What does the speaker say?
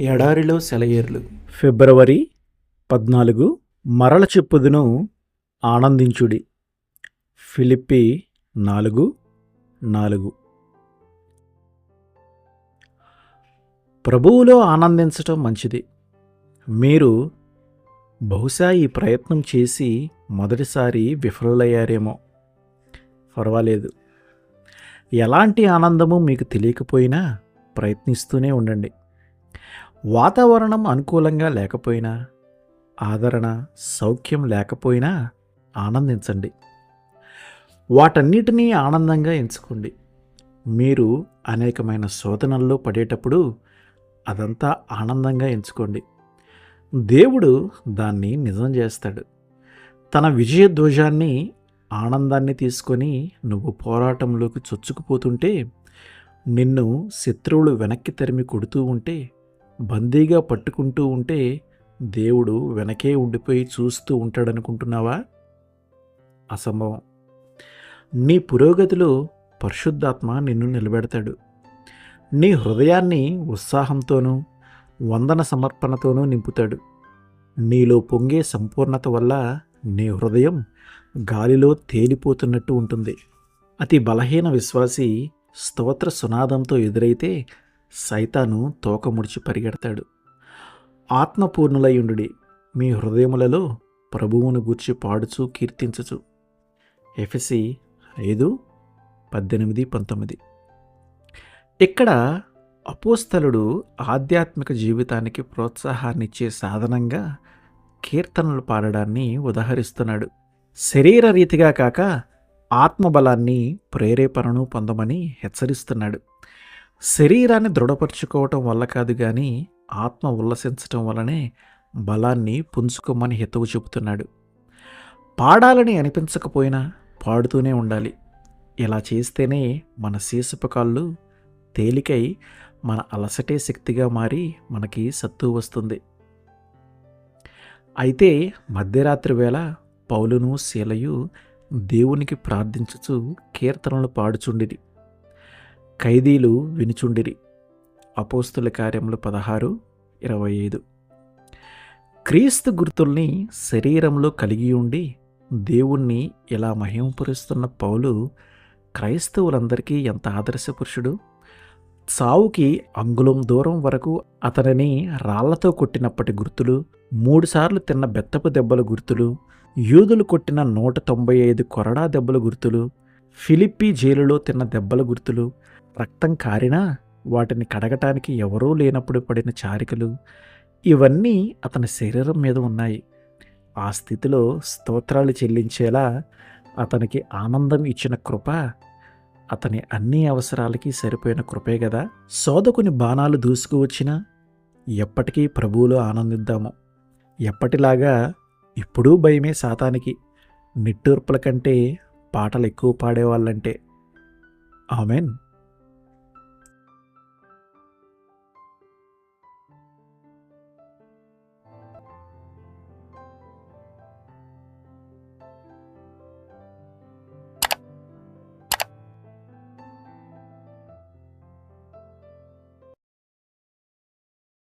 ఎడారిలో సెలయేర్లు. ఫిబ్రవరి 14. మరల చెప్పుదును ఆనందించుడి. ఫిలిప్పి 4:4. ప్రభువులో ఆనందించటం మంచిది. మీరు బహుశా ఈ ప్రయత్నం చేసి మొదటిసారి విఫలులయ్యారేమో. పర్వాలేదు. ఎలాంటి ఆనందము మీకు తెలియకపోయినా ప్రయత్నిస్తూనే ఉండండి. వాతావరణం అనుకూలంగా లేకపోయినా, ఆదరణ, సౌఖ్యం లేకపోయినా ఆనందించండి. వాటన్నిటినీ ఆనందంగా ఎంచుకోండి. మీరు అనేకమైన శోధనల్లో పడేటప్పుడు అదంతా ఆనందంగా ఎంచుకోండి. దేవుడు దాన్ని నిజం చేస్తాడు. తన విజయ ధ్వజాన్ని, ఆనందాన్ని తీసుకొని నువ్వు పోరాటంలోకి చొచ్చుకుపోతుంటే, నిన్ను శత్రువులు వెనక్కి తరిమి కొడుతూ ఉంటే, బందీగా పట్టుకుంటూ ఉంటే దేవుడు వెనకే ఉండిపోయి చూస్తూ ఉంటాడనుకుంటున్నావా? అసంభవం. నీ పురోగతిలో పరిశుద్ధాత్మ నిన్ను నిలబెడతాడు. నీ హృదయాన్ని ఉత్సాహంతోనూ వందన సమర్పణతోనూ నింపుతాడు. నీలో పొంగే సంపూర్ణత వల్ల నీ హృదయం గాలిలో తేలిపోతున్నట్టు ఉంటుంది. అతి బలహీన విశ్వాసి స్తోత్ర సునాదంతో ఎదురైతే సైతాను తోక ముడిచి పరిగెడతాడు. ఆత్మపూర్ణులయుండుడి, మీ హృదయములలో ప్రభువును గూర్చి పాడుచు కీర్తించుచు. ఎఫెసీ 5:18-19. ఇక్కడ అపోస్తలుడు ఆధ్యాత్మిక జీవితానికి ప్రోత్సాహాన్నిచ్చే సాధనంగా కీర్తనలు పాడడాన్ని ఉదహరిస్తున్నాడు. శరీర రీతిగా కాక ఆత్మబలాన్ని, ప్రేరేపణను పొందమని హెచ్చరిస్తున్నాడు. శరీరాన్ని దృఢపరుచుకోవటం వల్ల కాదు కానీ ఆత్మ ఉల్లసించటం వల్లనే బలాన్ని పుంజుకోమని హితవు చెబుతున్నాడు. పాడాలని అనిపించకపోయినా పాడుతూనే ఉండాలి. ఇలా చేస్తేనే మన సీసపు కాళ్ళు తేలికై మన అలసటే శక్తిగా మారి మనకి సత్తు వస్తుంది. అయితే మధ్యరాత్రి వేళ పౌలును శీలయు దేవునికి ప్రార్థించుచు కీర్తనలు పాడుచుండిరి. ఖైదీలు వినుచుండిరి. అపోస్తుల కార్యములు 16:25. క్రీస్తు గుర్తుల్ని శరీరంలో కలిగి ఉండి దేవుణ్ణి ఇలా మహిమపరుస్తున్న పౌలు క్రైస్తవులందరికీ ఎంత ఆదర్శ పురుషుడు. చావుకి అంగుళం దూరం వరకు అతనిని రాళ్లతో కొట్టినప్పటి గుర్తులు, 3 సార్లు తిన్న బెత్తపు దెబ్బల గుర్తులు, యూదులు కొట్టిన 195 కొరడా దెబ్బల గుర్తులు, ఫిలిప్పి జైలులో తిన్న దెబ్బల గుర్తులు, రక్తం కారినా వాటిని కడగటానికి ఎవరూ లేనప్పుడు పడిన చారికలు, ఇవన్నీ అతని శరీరం మీద ఉన్నాయి. ఆ స్థితిలో స్తోత్రాలు చెల్లించేలా అతనికి ఆనందం ఇచ్చిన కృప అతని అన్ని అవసరాలకి సరిపోయిన కృపే కదా. శోధకుని బాణాలు దూసుకువచ్చినా ఎప్పటికీ ప్రభువులో ఆనందిద్దాము. ఎప్పటిలాగా ఇప్పుడు భయమే సాతానికి. నిట్టూర్పుల కంటే పాటలు ఎక్కువ పాడేవాళ్ళంటే. ఆమెన్.